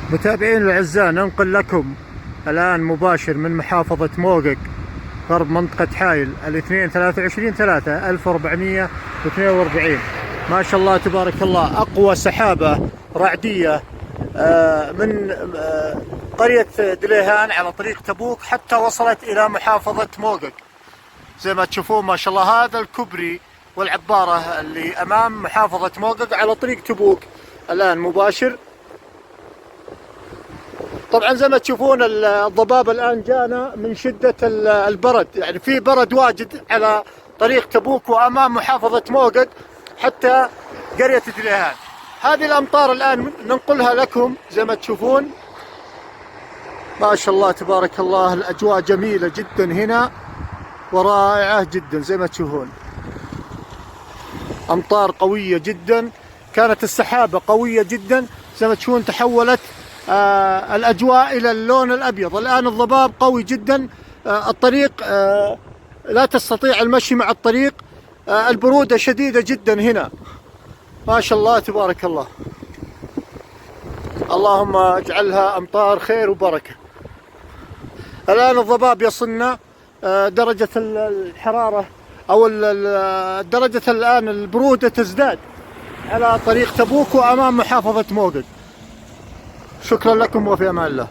متابعين الأعزاء، ننقل لكم الآن مباشر من محافظة موقق غرب منطقة حايل الاثنين 23/3/1442. ما شاء الله تبارك الله، أقوى سحابة رعدية من قرية دليهان على طريق تبوك حتى وصلت إلى محافظة موقق. زي ما تشوفون ما شاء الله، هذا الكوبري والعبارة اللي أمام محافظة موقق على طريق تبوك الآن مباشر. طبعا زي ما تشوفون الضباب الآن جانا من شدة البرد، يعني في برد واجد على طريق تبوك وأمام محافظة موقق حتى قرية دليهان. هذه الأمطار الآن ننقلها لكم زي ما تشوفون. ما شاء الله تبارك الله، الأجواء جميلة جدا هنا ورائعة جدا. زي ما تشوفون أمطار قوية جدا، كانت السحابة قوية جدا. زي ما تشوفون تحولت الأجواء إلى اللون الأبيض. الآن الضباب قوي جدا، الطريق لا تستطيع المشي مع الطريق، البرودة شديدة جدا هنا. ما شاء الله تبارك الله، اللهم اجعلها أمطار خير وبركة. الآن الضباب يصلنا درجة الحرارة أو درجة الآن البرودة تزداد على طريق تبوك وأمام محافظة موقق. شكرا لكم وفي أمان الله.